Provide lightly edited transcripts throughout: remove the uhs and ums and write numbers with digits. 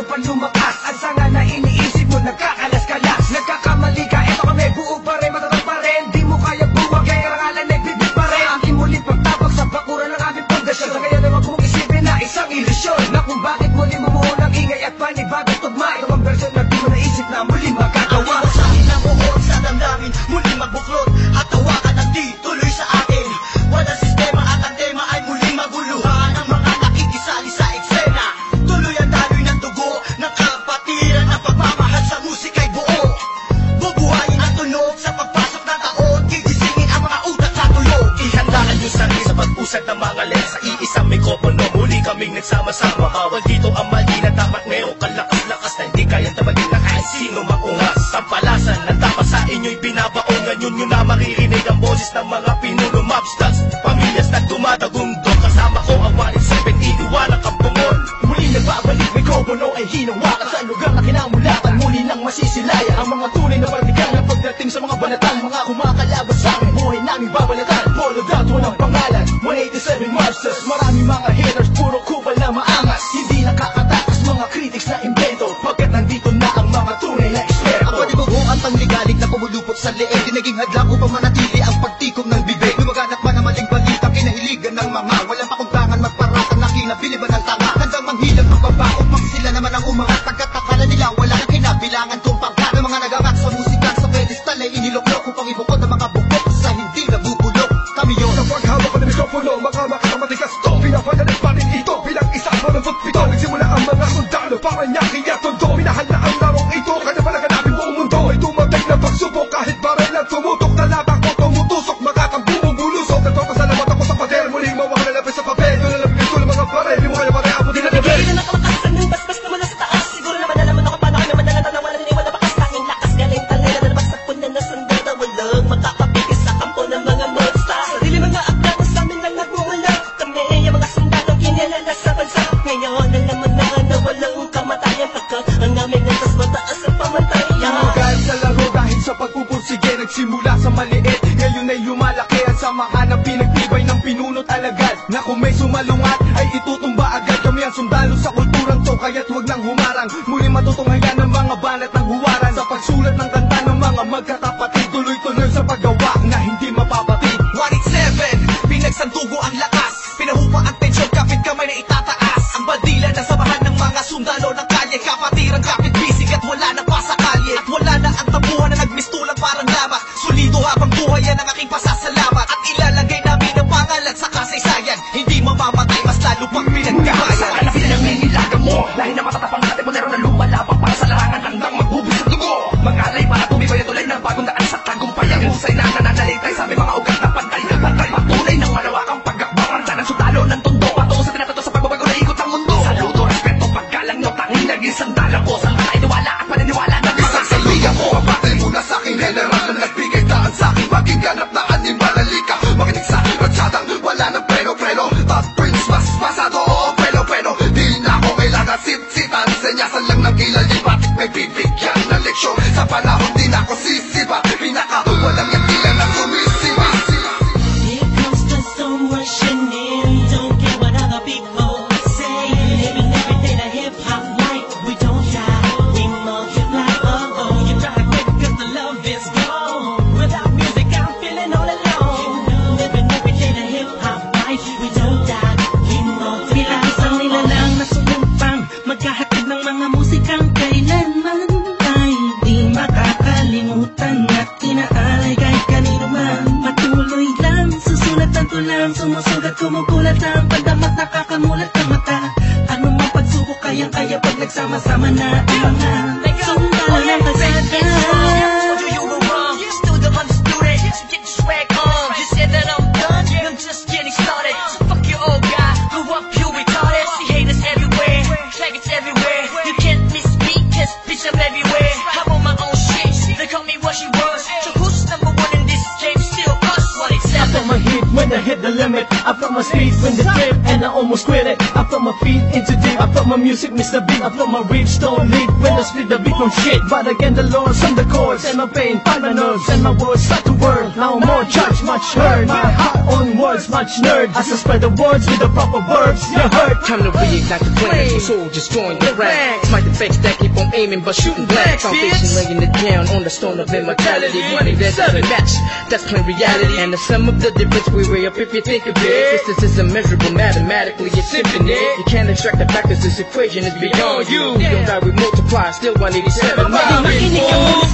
lalo pa lumakas. Ang sanga na iniisip mo, nagkakalas-kalas. Nagkakamali ka, eto kami, buo pa rin, matatag pa rin. Di mo kaya buwag, kaya karangalan ay bibig pa rin. Aking mulit pagtabak sa bakuran ng aming pundasyon. Sa ngayon naman kung isipin na isang ilusyon, na kung bakit muli bumuo ng ingay at panibagong tugma. Ito ang version na di mo naisip na muli magagawa. Sa akin na buhon sa damdamin, muli magbuklod at tawakan ang di tuloy sa akin. Walang sistema at ang tema ay muling maguluhan. Ang mga nakikisali sa eksena, tuloy ang daloy ng dugo ng kapatiran. Ang pagmamahal sa musika'y buo, bubuhayin ang tunog sa pagpasok ng taon. Gigisingin ang mga utak sa tulog. Ihandaan yung sarili sa pag-usad ng mga lens. Sa iisang mikropono, muli kaming nagsama-sama. Bawal dito ang mali na dapat meron kalakas-lakas na hindi kayang tabagin na kahit sino maungas. Ang palasan na dapat sa inyo'y binabaon. Ngayon nyo na maririnig ang boses ng mga pinuno mobsters. Pamilyas na tumatagundong, kasama ko ang 187, iniwalang kampungol. Muli nagbabalik, mikropono ay hinawakan sa lugar na kinamulatan. Muli nang masisilayan ang mga tunay na partikan na pagdating sa mga banatan. Mga kumakalabas sa aming buhay namin babalatan. Follow that, walang pangalan, 187 Mobsters. Marami mga haters, puro kupal na maangas. Hindi nakakatakas mga critics na invento, pagkat nandito na ang mga tunay na eksperto. Ang panibuho at pangligalig na pumulupot sa leeg, di naging hadlang upang manatili ang pagtikom ng bibig. Lumaganap man ang maling balita, kinahiligan ng mga walang pakundangan, magparatan na kinabiliban ng tanga. Handang manghilang magbabaot, pag sila naman ang umangat. Pagkat akala nila wala nang kinabilangan kung pangkat. Ng mga nagangat sa musika sa pedestal ay iniluklok upang ibukod ang mga bukok sa hindi nabubulok. Kami yun. Sa paghawak ko ng mikropono, mga matigas to. Pinapagalit pa rin ito bilang isa sa mga pagpito. Nagsimula ang mga sundalo para niya kaya tondo. Minahal na ang larong ito, kanya pala ganapin buong mundo. Ay tumagay na pagsubok kahit baril ang tumutok. Talabak ko tumutusok, makakambumong bulusok. Nagpapasalamat ako sa pader, muling mawak na lapis sa papel. Doon na labigay ko ng mga baril, di mo kaya pare abo din na level. Hindi na nakamatasan ng basbas na mula sa taas. Siguro naman nalaman ako paano kami madala na wala niniwala bakas. Tanging lakas galing tangay na nalabagsak po na nasundata. Walang makakapigil sa kampo ng mga monster. Sarili mga akda na sa amin lang nagmumula. Kami yung mga sundalong kinilala sa bansa. Ngayon nalaman na walang kamatayan. Pagkat ang aming antas mataas ang pamatayan. Hanggang sa laro dahil sa pagpupursige, nagsimula sa maliit, ngayon ay lumalaki. Ang samahan ng pinagtibay ng pinunot alagad, na kung may sumalungat ay itutumba agad. Kami ang sundalo sa kulturang to, kaya't huwag nang humarang. Muli matutunghayan ng mga banat ng huwaran. Sa pagsulat ng kanta ng mga magkakapatid, tuloy-tuloy sa paggawa na hindi mapapatid. 187, pinagsandugo ang lakas. Pinahupa ang tensyon, kapit kamay na itataas. Ang bandila ng samahan ng mga sundalo ng kalye. Kapatirang kapit bisig at wala na pa sa kalye. At wala na ang tabuhan na nagmistulang parang lamak. Sulido habang buhay yan ang aking pasasalamat. At ilalagay namin ang pangalan sa kasaysayan. Hindi mamamatay, mas lalo pang pinagkahayan. Hanap sila ng ngilagan mo, lahi na matatapang natin mo na lumalabang para sa larangan hanggang magbubis ang dugo. Mangalay para tumibay na tulay ng bagong daan sa tagumpay. Ang husay na nananalitay sa aming mga ugat na pantay. Pantay patunay ng malawakang pagkakbangan sa ng sundalo ng tondo. Patungo sa tinatato sa pagbabago na ikot ang mundo. Saludo, respeto, paggalang nyo, tanging naging sandala ko. Sa mga iniwala at paniniwala ng mga Sabihan ko, papatay muna sa aking general na nagbigay daan sa aking maging ganap na animalalika. Makinig sa aking ratsadang wala ng preno-preno. Top Prince, mas pasado, oo, preno-preno. Di na ako kailangan sit-sitan. Senyasan lang ng kilay, batik may bibigyan ng leksyon. Sa panahon di na ako sisipa, pinaka walang yung tila na sumisipa. Here comes the storm rushing in. Don't care what other people say. Living every day the hip-hop life. We don't die, we multiply. Oh, you try to quit cause the love is gone. Without music I'm feeling all alone. Living every day the hip-hop life. We don't die, we multiply. Isang nilalang na sumumpang magkahatid ng mga musikang kailanman ay di makakalimutan at inaalay kahit kanino man. Patuloy lang, susulat ang tulang, sumusugat, kumukulat ang pagdamat, nakakamulat ang mata. Ano mang pagsubok kayang-kaya pag nagsama-sama na ang mga sundalo ng kasada. You were wrong, still the undisputed. So get your swag on. Just said that I'm done, I'm just getting started. So fuck your old guy, grew up you retarded. See haters everywhere, faggots everywhere. You can't miss me, cause bitch I'm everywhere. I'm on my own shit, they call me what she was. So who's number one in this game? Still us, 187. I'm from a hit when I hit the limit. I'm from a street when the trip and I almost quit it. I'm from a my feet into deep. I thought my music missed the beat. I thought my riffs don't lead when I split the beat from shit. But again the Lord's on the chords and my pain find my nerves and my words start to work. Now more judge, much heard. My heart on words, much nerd. As I spread the words with the proper verbs, you heard. Time to reignite the flame, so soldiers join the ranks. Smite the fakes that keep on aiming but shooting blank. Foundation laying it down on the stone of immortality. Running that doesn't match, that's plain reality. And the sum of the difference we weigh up if you think of it. Distance is immeasurable, mathematically it's infinite. You can't extract the fact that this equation is beyond you. You don't die, we multiply, still 187 miles. Makinig ka muna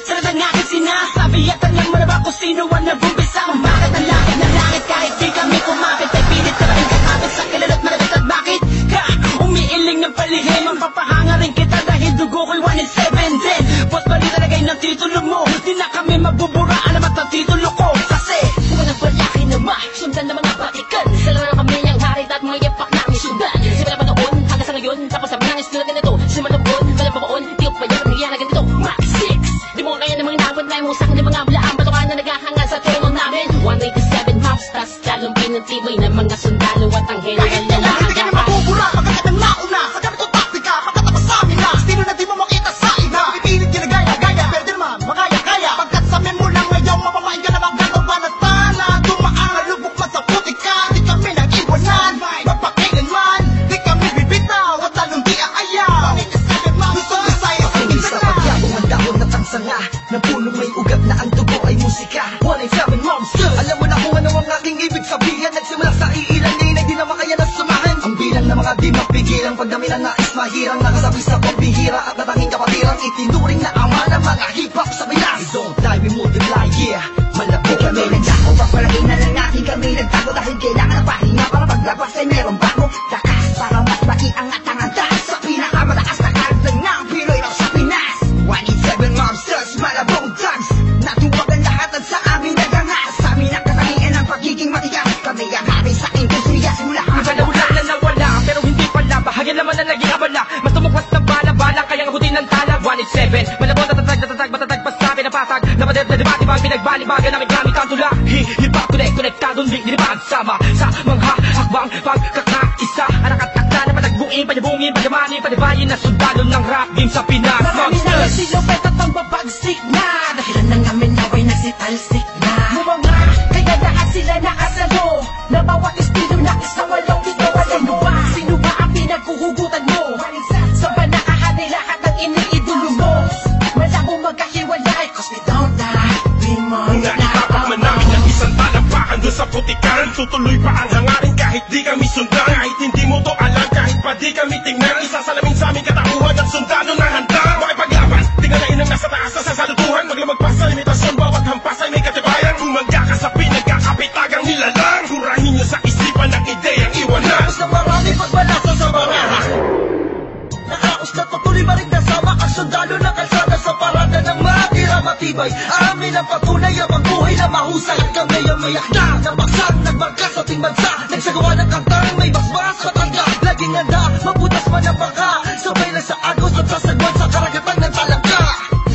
sa lahat ng aking sinasabi. At alam mo na ba kung sino ang nabumbisa? Kung bakit ang langit ng langit kahit di kami kumapit. Ay pilit ka ba rin kakapit sa kilala't malapit at bakit ka umiiling ng palihim? Ang papahanga rin kita dahil dugo ko'y 1 in 7 din. Ba't mali talagay ng titulo mo? Di na kami mabubura, alamat ang titulo ko. Kasi kung ang balaki naman, sundan ng mga batikan. Sila na kami ang harit at mga yapak namin sundan. Simula pa noon hanggang sa ngayon, tapos sabi ng iskula ganito. Simula pa noon, walang pabaon, di ko pa yan nangyayari ganito. Max 6, di mo kaya ng mga nawad na yung usang ng mga bulaan. Batukan na naghahangal sa trono namin. 187 maps, tas lalong pinatibay ng mga sundalo at ang hero. Kahit kailan hindi ka na mabubura, pagkakat ng nauna. Pagkakat ko taktika, pagkatapos sa amin na. Estilo na di mo makita sa iba. Pipilit ka na gaya-gaya, pero di naman makaya-kaya. Pagkat sa amin mo lang ngayon, mapamain ka na magkakaw ba na tana. Dumaan, lubok man sa putik ka, di kami nag-iwanan. Magpakailanman, di kami bibitaw, at lalong di aayaw. Gusto mo sa'yo, Hindi sa pagyabong ang dahon na tangsanga na punong may ugat na ang dugo ay musika. 187 Monsters. Alam mo na kung ano ang aking ibig sabihin. Nagsimula sa iilanin ay di na makaya na sumahin. Ang bilang na mga di mapigilang pagdami na nais mahirang nakasabi sa pambihira at natanging kapatirang itinuring na ama ng mga hip-hop sa Pinas. We don't die, we multiply, yeah. Malapit kami nagdako, papalagay na lang natin kami nagtago dahil kailangan ng pahinga para paglabas ay meron bago. Lakas para mas maiangat ang antas sa pinakamataas na karagdag ng Pinoy raw sa Pinas. 187 Monsters, malabong thugs. Natuwag ang lahat at sa amin nagangas. Sa amin ang katangian ng pagiging matigas. Kami ang hari sa industriya simula Wala na nawala, pero hindi pala. Bahagyan naman na naging abala. Mas tumukwas na bala-bala, kaya ang hutin ng tala. 187, malabong tatatag, matatag, pasabi na patag. Napadep na diba, pinagbalibagan namin gamit ang tula. Hip-hop, konektadong di pagsama sa mga hakbang pagkakaisa. Anak at akta na panagbuin, panyabungin, panyamanin, panibayin na sundalo ng rap game sa Pinas. Marami na nagsilupet at ang babagsik na. Dahilan ng amin naway nagsitalsik na. Bumanga, kaya lahat sila nakasalo. Na bawat estilo na isang walong dito. Sino ba? Sino ba ang pinaghuhugutan mo? Sa ba nakahanay lahat ng iniidolo mo? Malabo magkahiwalay, cause we don't die, we multiply. Itapak man namin ang isang talampakan doon sa putikan. Tutuloy pa ang hangarin kahit di kami sundan. Kahit hindi mo to alam, kahit pa di kami tingnan. Isasalamin sa aming katauhan ang sundalo na handa makipaglaban. Tingalain ang nasa taas na sasalutuhan. Maglamag pa sa limitasyon, bawat hampas ay may katibayan. Kung magkakasapi, nagkakapitagang nilalang. Kurahin nyo sa isipan ang ideyang iwanan. Tapos na marami pagbalasa sa baraha. Nakaos na tutuloy ba rin kasama ang sundalo na kalsada sa parada ng mga matibay. Amin ang patunay ang pagbuhay na mahusay. At kami ang mayak na nabaksak, nagbarka sa ating bansa. Nagsagawa ng kantang may basbas matanda. Laging handa, maputas man ang baka. Sabay lang sa agos at sasagwan sa karagatan ng talangka.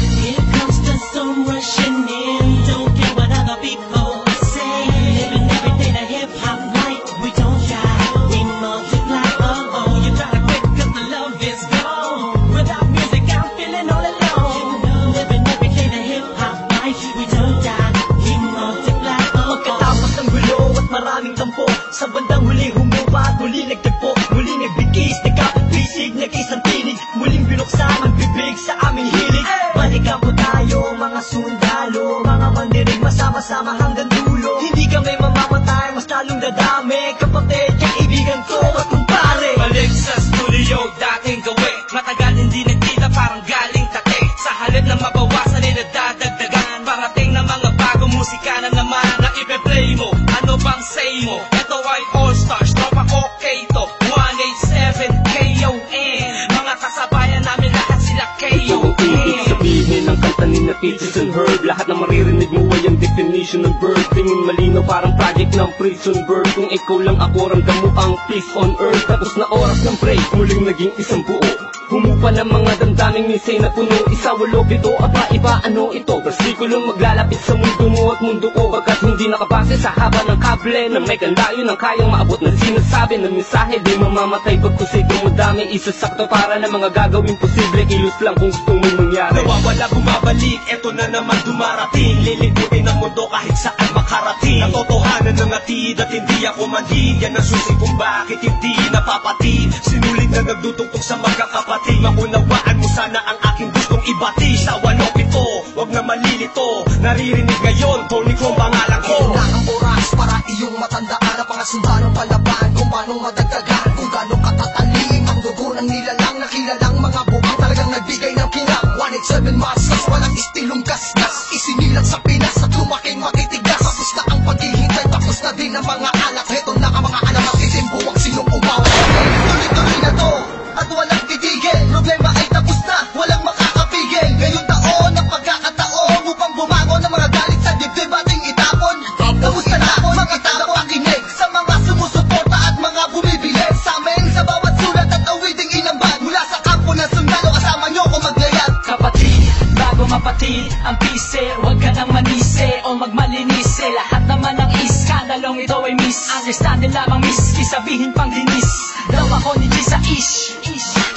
Here comes the storm rushing in. Don't care what other people say. Living every day the hip hop life. We don't shy, we multiply. Oh, you try to quit 'cause the love is gone. Without music, I'm feeling all alone. Living every day the hip hop life. We don't die, we multiply. Pagkatapos ng gulo at maraming tampo, sa bandang huli humupa at muli nagtagpo. Muli nagbigis, nagkapag-bisig, nag-isang tinig. Muling binuksan ang bibig sa aming hilig. Balikan po tayo mga sundalo, mga mandirig masama-sama hanggang dulo. Hindi kami mamamatay, mas lalong dadami. Kapatid, kaibigan ko at kumpare. Balik sa studio, dating gawi. Matagal hindi nagkita, parang galing tate. Sa halip na mabawasan, nadadagdagan. Parating na mga bagong musika na naman na ipe-play mo. Ano bang say mo? Ito ay All Stars, tropa okay to. 187 KON. Mga kasabayan namin lahat sila KON. Ibig sabihin ng kanta ni na Peaches and Herb. Lahat na maririnig mo ay ang definition ng bird. Tingin malinaw parang project ng prison bird. Kung ikaw lang ako, ramdam mo ang peace on earth. Tapos na oras ng break, muling naging isang buo. Humupa pa ng mga damdaming minsan na puno. Isa, walo, pito, aba, iba, ano ito? Versikulong maglalapit sa mundo mo at mundo ko, pagkat hindi nakabase sa haba ng kable na may kandayo ng kayang maabot ng sinasabi ng mensahe. Di mamamatay pagkusigong madami, isasakto para ng mga gagawin posible. Kilos lang kung gusto mong mangyari. Nawawala, bumabalik, eto na naman dumarating. Lilibutin ang mundo kahit saan makarating. Ang totohanan ng atid at hindi ako manhid. Yan ang susi kung bakit hindi napapatid. Sinulit na nagdutungtong sa magkakapatid. Maunawaan mo sana ang aking gustong ibati. Sa walo pito, wag na malilito. Naririnig ngayon, Tony ko pangalan ko. Na ang oras para iyong matandaan ang mga sundalong palaban. Kung paano madagdagan, kung gano'ng katatalim ang dugo ng nilalang na kilalang mga buwang talagang nagbigay ng kinang 187 Masters, walang istilong gasgas. Isinilang sa Pinas at lumaking matitigas. Tapos na ang paghihintay, tapos na din ang mga anak. Heto na ang mga anak ng itimbuwag sinong umawa. Tuloy-tuloy na to at walang titigil. Problema ay tapos na, walang makakapigil. Ngayong taon ang pagkakataon upang bumangon ng mga galit sa dibdib ating itapon. Kamusta na mga tagapakinig sa mga sumusuporta at mga bumibili sa amin sa bawat sulat at awiting inambag mula sa kampo ng sundalo, kasama nyo ko maglayag. Kapatid, bago mapatid ang pise, huwag ka nang manise o magmalinise. Lahat naman ng iskandalong ito ay misunderstanding lamang, miski sabihin pang dinis. Daw ako ni Gisa Ish.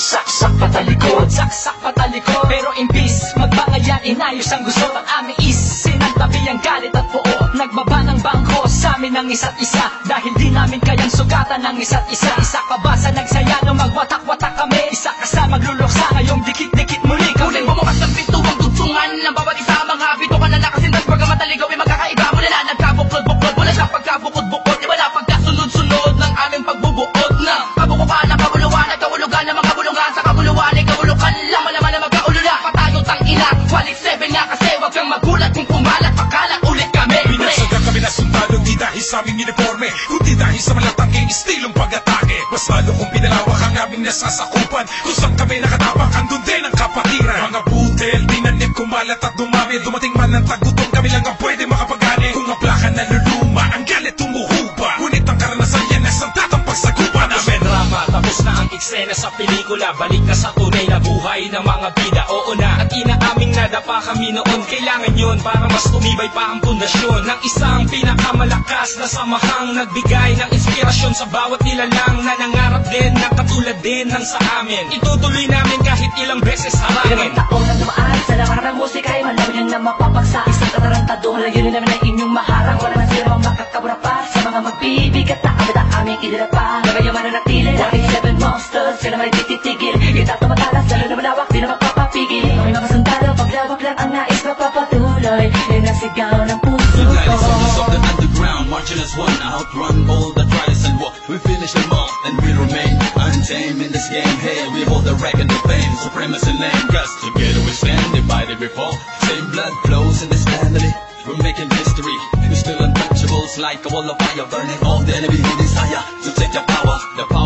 Saksak patalikod, saksak patalikod. Pero imbis magbangayan, inayos ang gusto ng aming is. Sinantabi ang galit at puo, nagbaba ng bangko sa amin ng isa't isa. Dahil di namin kayang sugatan ng isa't isa. Isa ka ba sa nagsaya nung magwatak-watak kami? Isa ka sa magluluksa ngayong dikit-dikit muli kami. Huling bumukas ng pintuang dugtungan ng bawat isa. Mga bito ka na nakasindas, pagkamataligaw ay magkakaiba. Mula na nagkabuklod-buklod, mula sa pagkabukod-bukod. Iba na pagkasunod-sunod ng aming pagbubuod na kabukukan ng kabuluhan at kahulugan ng mga bulungan. Sa kabuluhan ay kahulukan lang, malaman na magkaulula. Patayo tang ina, 187 nga kasi wag kang magulat kung pumalat, pakalat ulit kami. Binagsagan kami na sundalo, di dahil sa aming uniforme, kundi dahil sa malatangking istilong pag-atake. Mas lalo kung pinalawak ang aming nasasakupan, kung saan kami nakatapak, andun din ang kapatiran. Mga butel, tinanim, kumalat at dumami. Dumating man ang tagutom, kami lang ang pwede makapagani. Kung ang plaka na luluma, ang galit tumuhuba. Ngunit ang karanasan yan ay sandatang pagsagupa namin. Drama, tapos na ang eksena sa pelikula. Balik na sa tunay na buhay ng mga bida. Oo na, at inaaming nadapa kami noon. Kailangan yun para mas tumibay pa ang pundasyon ng isang pinakamalakas na samahang nagbigay ng inspirasyon sa bawat nilalang na nangarap din na katulad din ng sa amin. Itutuloy namin kahit ilang beses harangin. Ilang taon na dumaan sa larangan ng musika ay malaman na mapapagsa. Isang katarantado, layunin namin ang inyong maharang. Wala na sila mga makakabura pa sa mga magbibigat na kami na aming inilapa. Nagayaw mananatili, 187 Monsters, sila may tititigil. Kita tumatalas, lalo na malawak, di na magpapapigil. Kami mga sundalo, paglawak lang ang nais mapapatuloy. Yan ang sigaw ng puso ko. Soldiers of the underground, marching as one, outrun all the trials and war. We finish them all, and we remain untamed in this game. Hey, we hold the rank and the fame, supremacy name. Cause together we stand, divided we fall. Same blood flows in this family. We're making history. We're still untouchables, like a wall of fire, burning all the enemy who desire to take the power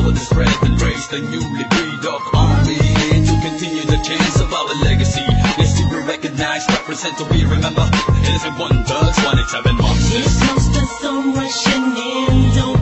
to spread and raise the newly breed of army to continue the chains of our legacy. Let's be recognized, represent to be remember. Innocent one thugs, 187 monsters. These monsters are rushing in, don't